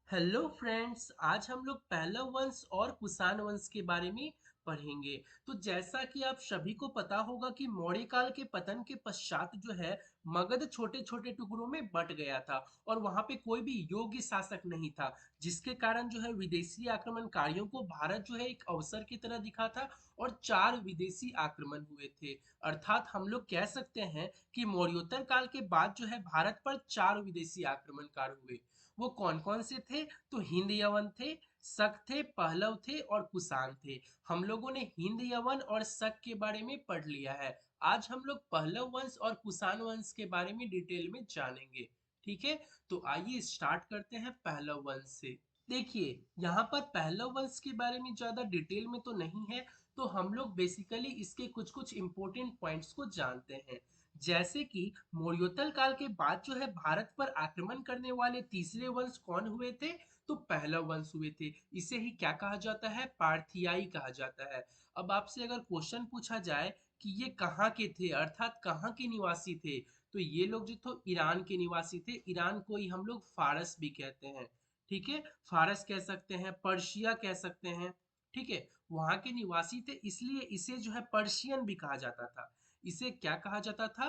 Hello friends, आज हम लोग पहला वंश और कुषाण वंश के बारे में पढ़ेंगे। तो जैसा कि आप सभी को पता होगा कि मौर्य काल के पतन के पश्चात जो है मगध छोटे छोटे टुकड़ों में बट गया था और वहां पे कोई भी योग्य शासक नहीं था, जिसके कारण जो है विदेशी आक्रमणकारियों को भारत जो है एक अवसर की तरह दिखा था और 4 विदेशी आक्रमण हुए थे। अर्थात हम लोग कह सकते हैं कि मौर्योत्तर काल के बाद जो है भारत पर 4 विदेशी आक्रमणकार हुए। वो कौन कौन से थे? तो हिंद यवन थे, शक थे, पहलव थे और कुषाण थे। हम लोगों ने हिंद यवन और शक के बारे में पढ़ लिया है। आज हम लोग पहलव वंश और कुषाण वंश के बारे में डिटेल में जानेंगे। ठीक है, तो आइए स्टार्ट करते हैं पहलव वंश से। देखिए, यहाँ पर पहलव वंश के बारे में ज्यादा डिटेल में तो नहीं है, तो हम लोग बेसिकली इसके कुछ कुछ इंपॉर्टेंट पॉइंट्स को जानते हैं। जैसे कि मौर्योत्तर काल के बाद जो है भारत पर आक्रमण करने वाले तीसरे वंश कौन हुए थे? तो पहलव वंश हुए थे। इसे ही क्या कहा जाता है? पार्थियाई कहा जाता है। अब आपसे अगर क्वेश्चन पूछा जाए कि ये कहाँ के थे, अर्थात कहाँ के निवासी थे, तो ये लोग जो थे ईरान के निवासी थे। ईरान को ही हम लोग फारस भी कहते हैं। ठीक है, फारस कह सकते हैं, पर्शिया कह सकते हैं। ठीक है, वहां के निवासी थे, इसलिए इसे जो है पर्शियन भी कहा जाता था। इसे क्या कहा जाता था?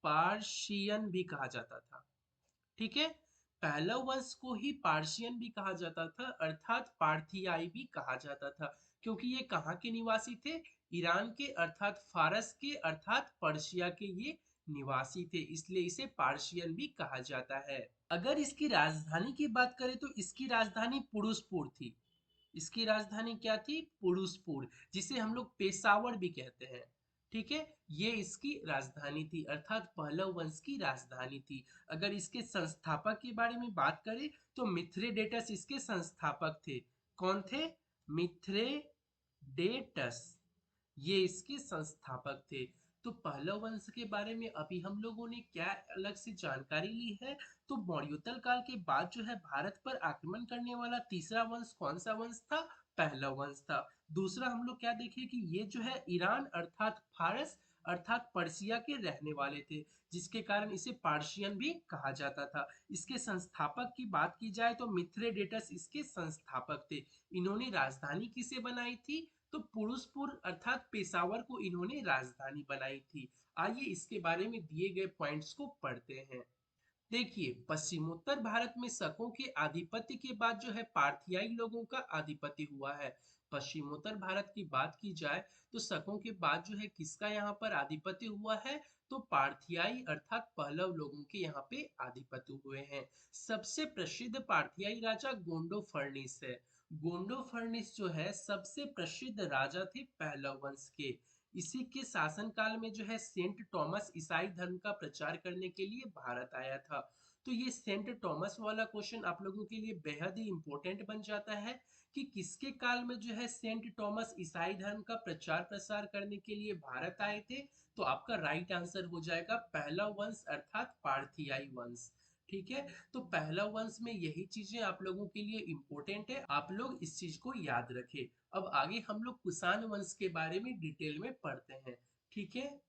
पार्शियन भी कहा जाता था। ठीक है, पहलव वंश को ही पार्शियन भी कहा जाता था, अर्थात पार्थियाई भी कहा जाता था। क्योंकि ये कहाँ के निवासी थे? ईरान के, अर्थात फारस के, अर्थात पर्शिया के ये निवासी थे, इसलिए इसे पार्शियन भी कहा जाता है। अगर इसकी राजधानी की बात करें तो इसकी राजधानी पुरुषपुर थी। इसकी राजधानी क्या थी? पुरुषपुर, जिसे हम लोग पेशावर भी कहते हैं। ठीक है, ये इसकी राजधानी थी, अर्थात पहलव वंश की राजधानी थी। अगर इसके संस्थापक के बारे में बात करें तो मिथ्रेडेटस इसके संस्थापक थे। कौन थे? मिथ्रेडेटस, ये इसके संस्थापक थे। तो पहलव वंश के बारे में अभी हम लोगों ने क्या अलग से जानकारी ली है? तो मौर्योत्तर काल के बाद जो है भारत पर आक्रमण करने वाला तीसरा वंश कौन सा वंश था? पहलव वंश था। दूसरा हम लोग क्या देखे कि ये जो है ईरान अर्थात फारस अर्थात पर्शिया के रहने वाले थे, जिसके कारण इसे पार्शियन भी कहा जाता था। इसके संस्थापक की बात की जाए तो मिथ्रेडेटस इसके संस्थापक थे। इन्होंने राजधानी किसे बनाई थी? तो पुरुषपुर अर्थात पेशावर को इन्होंने राजधानी बनाई थी। आइए इसके बारे में दिए गए पॉइंट्स को पढ़ते हैं। देखिए, पश्चिमोत्तर भारत में शकों के आधिपत्य के बाद जो है पार्थियाई लोगों का आधिपत्य हुआ है। पश्चिमोत्तर भारत की बात की जाए तो शकों के बाद जो है किसका यहाँ पर आधिपत्य हुआ है? तो पार्थियाई अर्थात पहलव लोगों के यहाँ पे आधिपत्य हुए हैं। सबसे प्रसिद्ध पार्थियाई राजा गोंडो फर्निस है। गोंडो फर्निस जो है सबसे प्रसिद्ध राजा थे पहलव वंश के। इसी के शासनकाल में जो है सेंट टॉमस ईसाई धर्म का प्रचार करने के लिए भारत आया था। तो ये सेंट टॉमस वाला क्वेश्चन आप लोगों के लिए बेहद ही इंपॉर्टेंट बन जाता है कि किसके काल में जो है सेंट टॉमस ईसाई धर्म का प्रचार प्रसार करने के लिए भारत आए थे? तो आपका राइट आंसर हो जाएगा पहला वंश अर्थात पार्थियाई वंश। ठीक है, तो पहला वंश में यही चीजें आप लोगों के लिए इंपॉर्टेंट है, आप लोग इस चीज को याद रखें। अब आगे हम लोग कुषाण वंश के बारे में डिटेल में पढ़ते हैं। ठीक है,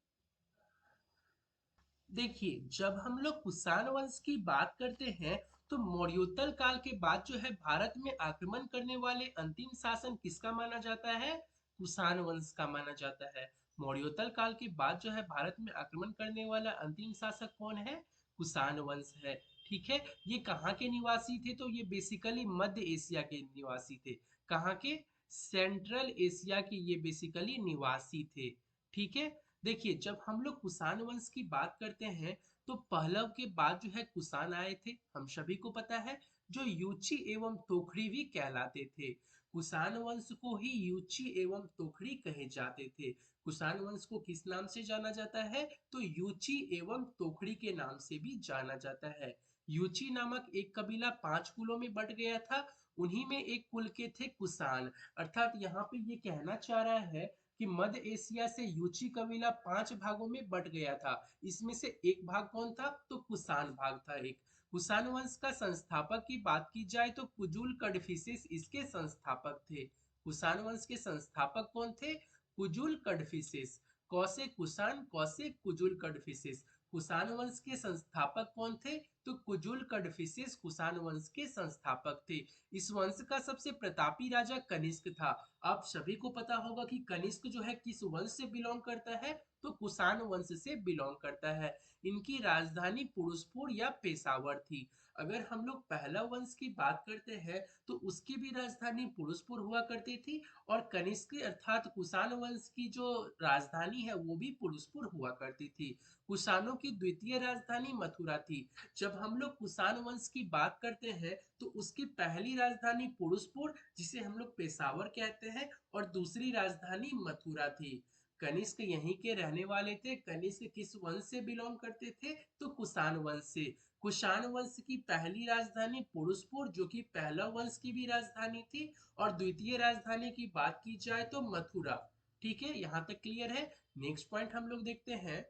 देखिए, जब हम लोग कुषाण वंश की बात करते हैं तो मौर्योत्तर काल के बाद जो है भारत में आक्रमण करने वाले अंतिम शासन किसका माना जाता है? कुषाण वंश का माना जाता है। मौर्योत्तर काल के बाद जो है भारत में आक्रमण करने वाला अंतिम शासक कौन है? कुषाण वंश है। ठीक है, ये कहाँ के निवासी थे? तो ये बेसिकली मध्य एशिया के निवासी थे। कहाँ के? सेंट्रल एशिया के ये बेसिकली निवासी थे। ठीक है, देखिए, जब हम लोग कुषाण वंश की बात करते हैं तो पहलव के बाद जो है कुषाण आए थे, हम सभी को पता है, जो यूची एवं तोखड़ी भी कहलाते थे। कुषाण वंश को ही यूची एवं तोखड़ी कहे जाते थे। कुषाण वंश को किस नाम से जाना जाता है? तो यूची एवं तोखड़ी के नाम से भी जाना जाता है। यूची नामक एक कबीला 5 कुलों में बट गया था, उन्हीं में एक कुल के थे कुषाण। अर्थात यहाँ पे ये कहना चाह रहा है कि मध्य एशिया से यूची कबीला 5 भागों में बट गया था। इसमें से एक भाग कौन था? तो कुषाण भाग था एक। कुषाण वंश का संस्थापक की बात की जाए तो कुजुल कडफिसेस इसके संस्थापक थे। कुषाण वंश के संस्थापक कौन थे? कुजुल कडफिसेस। कौसे कुषाण, कौसे कुजुल कडफिसेस। कुषाण वंश के संस्थापक कौन थे? तो कुजुल कडफिसेस कुषाण वंश के संस्थापक थे। इस वंश का सबसे प्रतापी राजा कनिष्क था। आप सभी को पता होगा कि कनिष्क जो है किस वंश से बिलोंग करता है? तो कुषाण वंश से बिलोंग करता है। इनकी राजधानी पुरुषपुर या पेशावर थी। अगर हम लोग पहला वंश की बात करते हैं तो उसकी भी राजधानी पुरुषपुर हुआ करती थी, और कनिष्क अर्थात कुषाण वंश की जो राजधानी है वो भी पुरुषपुर हुआ करती थी। कुषाणों की द्वितीय राजधानी मथुरा थी। जब हम लोग कुषाण वंश की बात करते हैं तो उसकी पहली राजधानी पुरुषपुर, जिसे हम लोग पेशावर कहते हैं, और दूसरी राजधानी मथुरा थी। कनिष्क यहीं के रहने वाले थे। कनिष्क किस वंश से बिलोंग करते थे? तो कुषाण वंश से। कुषाण वंश की पहली राजधानी पुरुषपुर, जो कि पहला वंश की भी राजधानी थी, और द्वितीय राजधानी की बात की जाए तो मथुरा। ठीक है, यहाँ तक क्लियर है। नेक्स्ट पॉइंट हम लोग देखते हैं।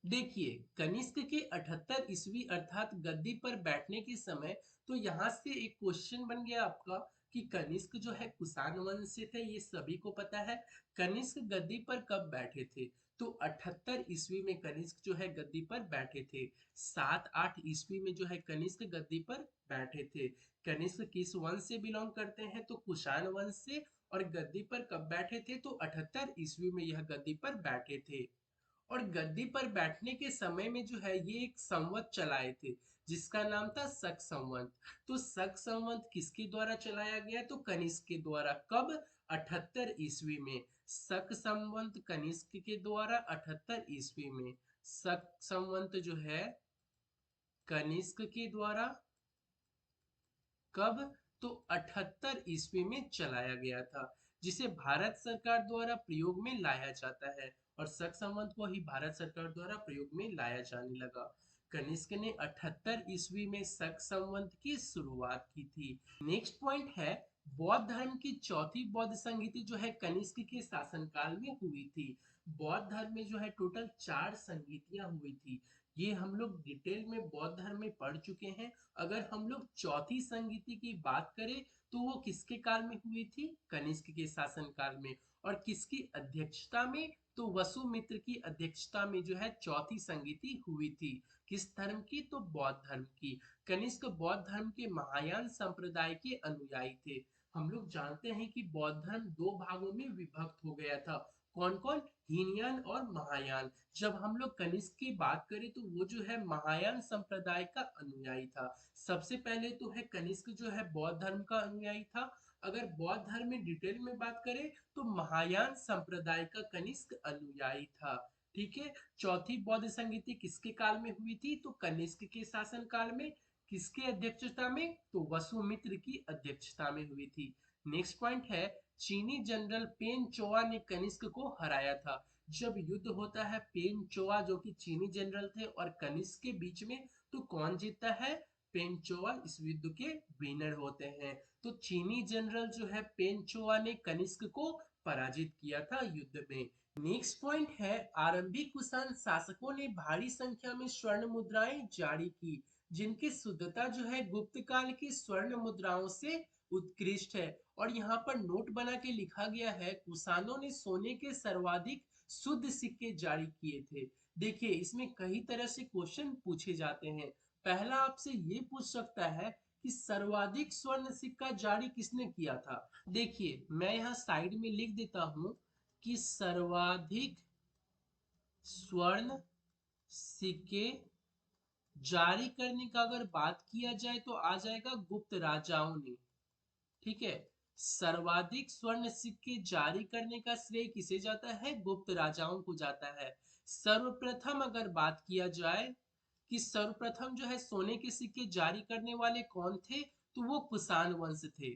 देखिए, कनिष्क के 78 ईस्वी अर्थात गद्दी पर बैठने के समय, तो यहाँ से एक क्वेश्चन बन गया आपका कि कनिष्क जो है कुषाण वंश से थे, ये सभी को पता है। कनिष्क गद्दी पर कब बैठे थे? तो 78 ईस्वी में कनिष्क जो है गद्दी पर बैठे थे। 7-8 ईस्वी में जो है कनिष्क गद्दी पर बैठे थे। कनिष्क किस वंश से बिलोंग करते हैं? तो कुषाण वंश से। और गद्दी पर कब बैठे थे? तो 78 ईस्वी में यह गद्दी पर बैठे थे। और गद्दी पर बैठने के समय में जो है ये एक संवत चलाए थे, जिसका नाम था शक संवत। तो शक संवत किसके द्वारा चलाया गया? तो कनिष्क के द्वारा। कब? 78 ईस्वी में। शक संवत कनिष्क के द्वारा 78 ईस्वी में। शक संवत जो है कनिष्क के द्वारा कब? तो 78 ईस्वी में चलाया गया था, जिसे भारत सरकार द्वारा प्रयोग में लाया जाता है। और शक संवत को ही भारत सरकार द्वारा प्रयोग में लाया जाने लगा। कनिष्क ने 78 ईस्वी में शक संवत की शुरुआत की थी। नेक्स्ट पॉइंट है, बौद्ध धर्म की चौथी बौद्ध संहिता जो है कनिष्क के शासनकाल में हुई थी। बौद्ध धर्म में जो है टोटल 4 संहितियां हुई थी। ये हम लोग डिटेल में बौद्ध धर्म में पढ़ चुके हैं। अगर हम लोग चौथी संगीति की बात करें तो वो किसके काल में हुई थी? कनिष्क के शासन काल में। और किसकी अध्यक्षता में? तो वसुमित्र की अध्यक्षता में जो है चौथी संगीति हुई थी। किस धर्म की? तो बौद्ध धर्म की। कनिष्क बौद्ध धर्म के महायान संप्रदाय के अनुयायी थे। हम लोग जानते हैं कि बौद्ध धर्म दो भागों में विभक्त हो गया था। कौन कौन? हीनयान और महायान। जब हम लोग कनिष्क की बात करें तो वो जो है महायान संप्रदाय का अनुयायी था। सबसे पहले तो है कनिष्क जो है बौद्ध धर्म का अनुयायी था। अगर बौद्ध धर्म में डिटेल में बात करें तो महायान संप्रदाय का कनिष्क अनुयायी था। ठीक है। चौथी बौद्ध संगीति किसके काल में हुई थी? तो कनिष्क के शासन काल में। किसके अध्यक्षता में? तो वसुमित्र की अध्यक्षता में हुई थी। नेक्स्ट पॉइंट है, चीनी जनरल पेन चोआ ने कनिष्क को हराया था। जब युद्ध होता है पेन चोआ जो कि चीनी जनरल थे और कनिष्क के बीच में, तो कौन जीतता है? पेन चोआ इस युद्ध के विनर होते हैं। तो चीनी जनरल जो है पेन चोआ ने कनिष्क को पराजित किया था युद्ध में। नेक्स्ट पॉइंट है, आरंभिक कुषाण शासकों ने भारी संख्या में स्वर्ण मुद्राएं जारी की, जिनकी शुद्धता जो है गुप्त काल की स्वर्ण मुद्राओं से उत्कृष्ट है। और यहाँ पर नोट बना के लिखा गया है, कुषाणों ने सोने के सर्वाधिक शुद्ध सिक्के जारी किए थे। देखिए, इसमें कई तरह से क्वेश्चन पूछे जाते हैं। पहला आपसे ये पूछ सकता है कि सर्वाधिक स्वर्ण सिक्का जारी किसने किया था? देखिए, मैं यहाँ साइड में लिख देता हूँ कि सर्वाधिक स्वर्ण सिक्के जारी करने का अगर बात किया जाए तो आ जाएगा गुप्त राजाओं ने। ठीक है। सर्वाधिक स्वर्ण सिक्के जारी करने का श्रेय किसे जाता है? गुप्त राजाओं को जाता है। सर्वप्रथम अगर बात किया जाए कि सर्वप्रथम जो है सोने के सिक्के जारी करने वाले कौन थे, तो वो कुषाण वंश थे।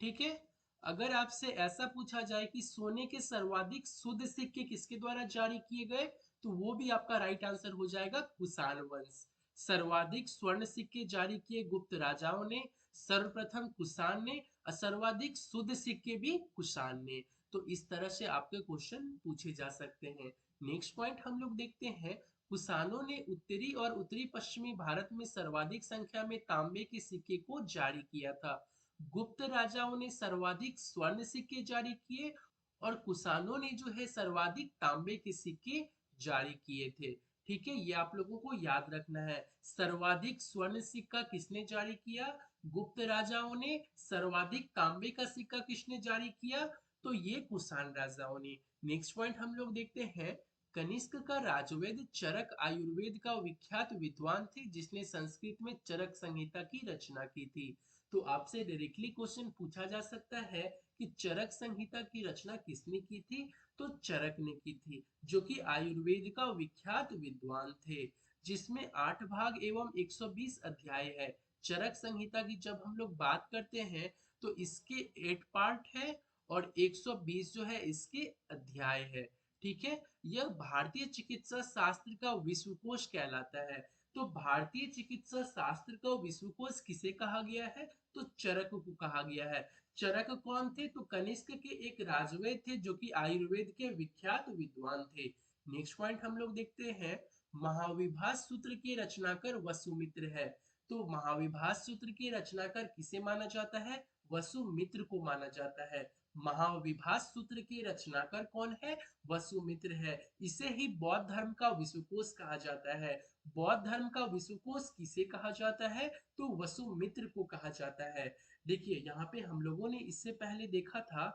ठीक है। अगर आपसे ऐसा पूछा जाए कि सोने के सर्वाधिक शुद्ध सिक्के किसके द्वारा जारी किए गए, तो वो भी आपका राइट आंसर हो जाएगा कुषाण वंश। सर्वाधिक स्वर्ण सिक्के जारी किए गुप्त राजाओं ने, सर्वप्रथम कुषाण ने, और सर्वाधिक शुद्ध सिक्के भी कुषाण ने। तो इस तरह से आपके क्वेश्चन पूछे जा सकते हैं। नेक्स्ट पॉइंट हम लोग देखते हैं, कुषाणों ने उत्तरी और उत्तरी पश्चिमी भारत में सर्वाधिक संख्या में तांबे के सिक्के को जारी किया था। गुप्त राजाओं ने सर्वाधिक स्वर्ण सिक्के जारी किए, और कुषाणों ने जो है सर्वाधिक तांबे के सिक्के जारी किए थे। ठीक है, ये आप लोगों को याद रखना है। सर्वाधिक स्वर्ण सिक्का किसने जारी किया? गुप्त राजाओं ने। सर्वाधिक तांबे का सिक्का किसने जारी किया? तो ये कुषाण राजाओं ने। नेक्स्ट पॉइंट हम लोग देखते हैं। कनिष्क का राजवेद चरक आयुर्वेद का विख्यात विद्वान थे जिसने संस्कृत में चरक संहिता की रचना की थी। तो आपसे डायरेक्टली क्वेश्चन पूछा जा सकता है कि चरक संहिता की रचना किसने की थी? तो चरक ने की थी, जो कि आयुर्वेद का विख्यात विद्वान थे, जिसमें 8 भाग एवं 120 अध्याय है। चरक संहिता की जब हम लोग बात करते हैं तो इसके 8 पार्ट है और 120 जो है इसके अध्याय है। ठीक है, यह भारतीय चिकित्सा शास्त्र का विश्वकोश कहलाता है। तो भारतीय चिकित्सा शास्त्र का विश्वकोश किसे कहा गया है? तो चरक को कहा गया है। चरक कौन थे? तो कनिष्क के एक राजवेद थे जो कि आयुर्वेद के विख्यात विद्वान थे। नेक्स्ट पॉइंट हम लोग देखते हैं। महाविभास सूत्र के रचनाकार वसुमित्र है। तो महाविभास सूत्र के रचनाकार किसे माना जाता है? वसुमित्र को माना जाता है। महाविभास सूत्र के रचनाकार कौन है? वसुमित्र है। इसे ही बौद्ध धर्म का विश्वकोश कहा जाता है। बौद्ध धर्म का विश्वकोश किसे कहा जाता है? तो वसुमित्र को कहा जाता है। देखिए यहाँ पे हम लोगों ने इससे पहले देखा था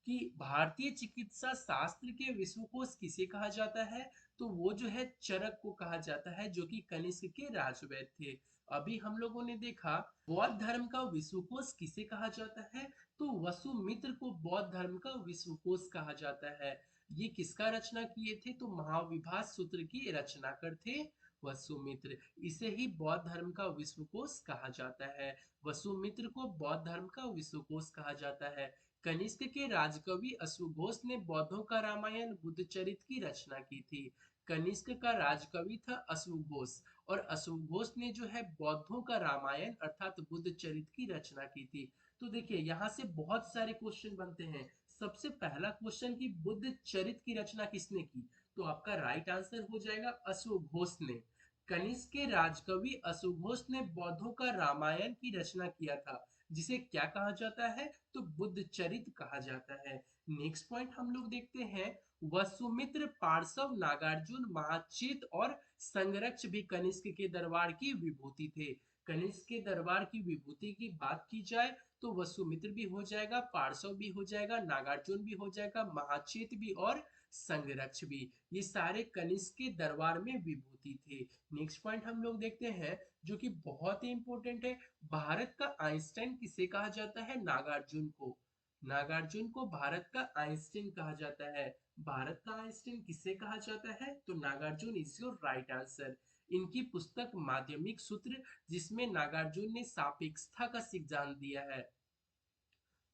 कि भारतीय चिकित्सा शास्त्र के विश्वकोश किसे कहा जाता है? तो वो जो है चरक को कहा जाता है, जो कि कनिष्क के राजवैद थे। अभी हम लोगों ने देखा बौद्ध धर्म का विश्वकोश किसे कहा जाता है? तो वसुमित्र को बौद्ध धर्म का विश्वकोश कहा जाता है। ये किसका रचना किए थे? तो महाविभास सूत्र की रचनाकार थे वसुमित्र। इसे ही बौद्ध धर्म का विश्वकोश कहा जाता है। वसुमित्र को बौद्ध धर्म का विश्वकोश कहा जाता है। कनिष्क के राजकवि अश्वघोष ने बौद्धों का रामायण बुद्धचरित की रचना की थी। कनिष्क का राजकवि था अश्वघोष, और अश्वघोष ने जो है बौद्धों का रामायण अर्थात बुद्धचरित की रचना की थी। तो देखिए यहाँ से बहुत सारे क्वेश्चन बनते हैं। सबसे पहला क्वेश्चन कि बुद्ध चरित की रचना किसने की? तो आपका राइट आंसर हो जाएगा अश्वघोष ने। कनिष्क के राजकवि अश्वघोष ने बौद्धों का रामायण की रचना किया था, जिसे क्या कहा जाता है? तो बुद्ध चरित कहा जाता है। नेक्स्ट पॉइंट हम लोग देखते हैं। वसुमित्र, पार्श्व, नागार्जुन, महाचेत और संरक्ष भी कनिष्क के दरबार की विभूति थे। कनिष्क के दरबार की विभूति की बात की जाए तो वसुमित्र भी हो जाएगा, पार्श्व भी हो जाएगा, नागार्जुन भी हो जाएगा, महाचेत भी और संरक्ष भी। ये सारे कनिष्क के दरबार में विभूति थे। नेक्स्ट पॉइंट हम लोग देखते हैं जो कि बहुत ही इंपॉर्टेंट है। भारत का आइंस्टाइन किसे कहा जाता है? नागार्जुन को। नागार्जुन को भारत का आइंस्टाइन कहा जाता है। भारत का आइंस्टाइन किसे कहा जाता है? तो Nagarjuna is your right answer. इनकी पुस्तक माध्यमिक सूत्र, जिसमें नागार्जुन ने सापेक्षता का सिद्धांत दिया है।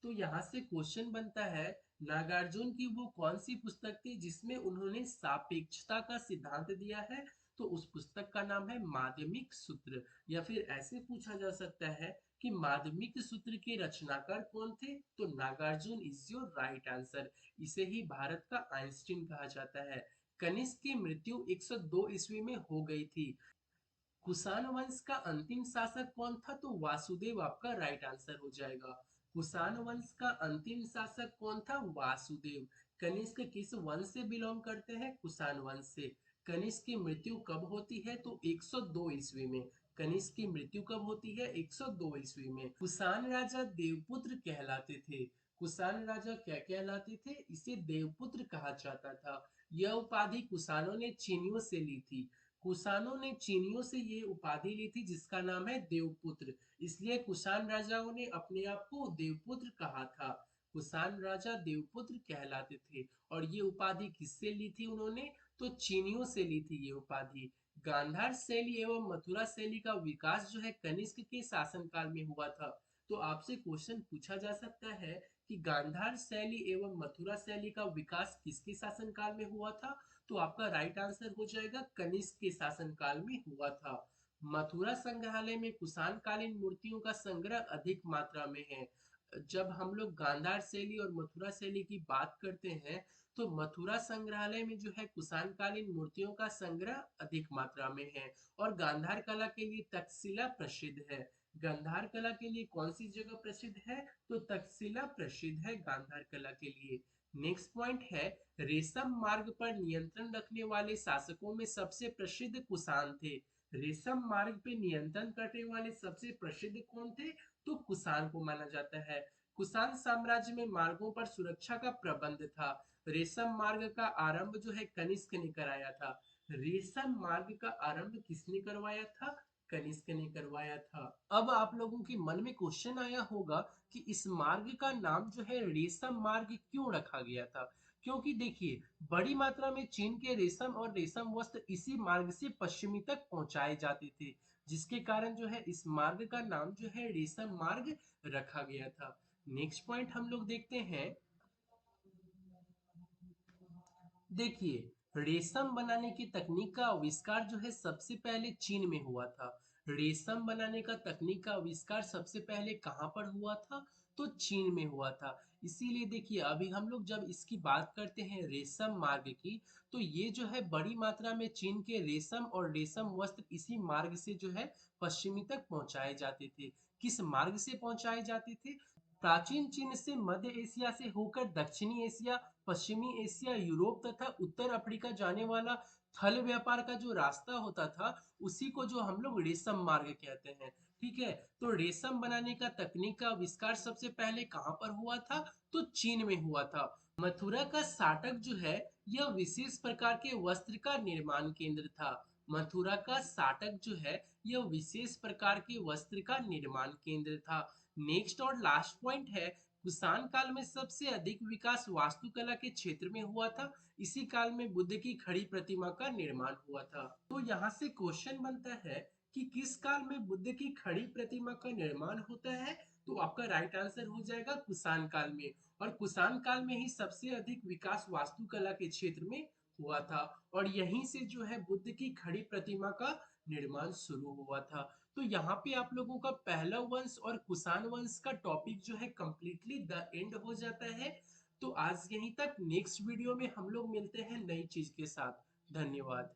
तो यहाँ से क्वेश्चन बनता है, नागार्जुन की वो कौन सी पुस्तक थी जिसमें उन्होंने सापेक्षता का सिद्धांत दिया है? तो उस पुस्तक का नाम है माध्यमिक सूत्र। या फिर ऐसे पूछा जा सकता है कि माध्यमिक सूत्र के रचनाकार कौन थे? तो Nagarjuna is your right answer. इसे ही भारत का आइंस्टीन कहा जाता है। कनिष्क की मृत्यु 102 ईस्वी में हो गई थी। कुषाण वंश का अंतिम शासक कौन था? तो वासुदेव आपका राइट आंसर हो जाएगा। कुषाण वंश का अंतिम शासक कौन था? वासुदेव। कनिष्क किस वंश से बिलोंग करते हैं? कुषाण वंश से। कनिष्क की मृत्यु कब होती है? तो 102 ईस्वी में। कनिष्क की मृत्यु कब होती है? 102 ईस्वी में। कुषाण राजा देवपुत्र कहलाते थे। कुषाण राजा क्या कहलाते थे? इसे देवपुत्र कहा जाता था। यह उपाधि कुषाणों ने चीनियों से ली थी। कुषाणों ने चीनियों से ये उपाधि ली थी जिसका नाम है देवपुत्र। इसलिए कुषाण राजाओं ने अपने आप को देवपुत्र कहा था। कुषाण राजा देवपुत्र कहलाते थे। और ये उपाधि किससे ली थी उन्होंने? तो चीनियों से ली थी ये उपाधि। गांधार शैली एवं मथुरा शैली का विकास जो है कनिष्क के शासनकाल में हुआ था। तो आपसे क्वेश्चन पूछा जा सकता है कि गांधार शैली एवं मथुरा शैली का विकास किसके शासनकाल में हुआ था? तो आपका राइट आंसर हो जाएगा कनिष्क के शासनकाल में हुआ था। मथुरा संग्रहालय में कुषाण कालीन मूर्तियों का संग्रह अधिक मात्रा में है। जब हम लोग गांधार शैली और मथुरा शैली की बात करते हैं तो मथुरा संग्रहालय में जो है कुषाण कालीन मूर्तियों का संग्रह अधिक मात्रा में है। और गांधार कला के लिए तक्षशिला प्रसिद्ध है। गांधार कला के लिए कौन सी जगह प्रसिद्ध है? तो तक्षशिला प्रसिद्ध है गांधार कला के लिए। नेक्स्ट पॉइंट है, रेशम मार्ग पर नियंत्रण रखने वाले शासकों में सबसे प्रसिद्ध कुषाण थे। रेशम मार्ग पे नियंत्रण करने वाले सबसे प्रसिद्ध कौन थे? तो कुषाण को माना जाता है। कुषाण साम्राज्य में मार्गों पर सुरक्षा का प्रबंध था। रेशम मार्ग का आरंभ जो है कनिष्क ने कराया था। रेशम मार्ग का आरंभ किसने करवाया था? कनिष्क ने करवाया था। अब आप लोगों के मन में क्वेश्चन आया होगा कि इस मार्ग का नाम जो है रेशम मार्ग क्यों रखा गया था? क्योंकि देखिए, बड़ी मात्रा में चीन के रेशम और रेशम वस्त्र इसी मार्ग से पश्चिमी तक पहुंचाए जाते थे, जिसके कारण जो है इस मार्ग का नाम जो है रेशम मार्ग रखा गया था। नेक्स्ट पॉइंट हम लोग देखते हैं। देखिए, रेशम बनाने की तकनीक का आविष्कार जो है सबसे पहले चीन में हुआ था। रेशम बनाने का तकनीक का आविष्कार सबसे पहले कहाँ पर हुआ था? तो चीन में हुआ था। इसीलिए देखिए, अभी हम लोग जब इसकी बात करते हैं रेशम मार्ग की, तो ये जो है बड़ी मात्रा में चीन के रेशम और रेशम वस्त्र इसी मार्ग से जो है पश्चिमी तक पहुंचाए जाते थे। किस मार्ग से पहुंचाए जाते थे? प्राचीन चीन से मध्य एशिया से होकर दक्षिणी एशिया, पश्चिमी एशिया, यूरोप तथा उत्तर अफ्रीका जाने वाला थल व्यापार का जो रास्ता होता था, उसी को जो हम लोग रेशम मार्ग कहते हैं। ठीक है, तो रेशम बनाने का तकनीक का आविष्कार सबसे पहले कहाँ पर हुआ था? तो चीन में हुआ था। मथुरा का साटक जो है, यह विशेष प्रकार के वस्त्र का निर्माण केंद्र था। मथुरा का साटक जो है, यह विशेष प्रकार के वस्त्र का निर्माण केंद्र था। नेक्स्ट और लास्ट पॉइंट है, कुषाण काल में सबसे अधिक विकास वास्तुकला के क्षेत्र में हुआ था। इसी काल में बुद्ध की खड़ी प्रतिमा का निर्माण हुआ था। तो यहाँ से क्वेश्चन बनता है कि किस काल में बुद्ध की खड़ी प्रतिमा का निर्माण होता है? तो आपका राइट आंसर हो जाएगा कुषाण काल में। और कुषाण काल में ही सबसे अधिक विकास वास्तुकला के क्षेत्र में हुआ था। और यहीं से जो है बुद्ध की खड़ी प्रतिमा का निर्माण शुरू हुआ था। तो यहाँ पे आप लोगों का पहला वंश और कुषाण वंश का टॉपिक जो है कंप्लीटली द एंड हो जाता है। तो आज यहीं तक। नेक्स्ट वीडियो में हम लोग मिलते हैं नई चीज के साथ। धन्यवाद।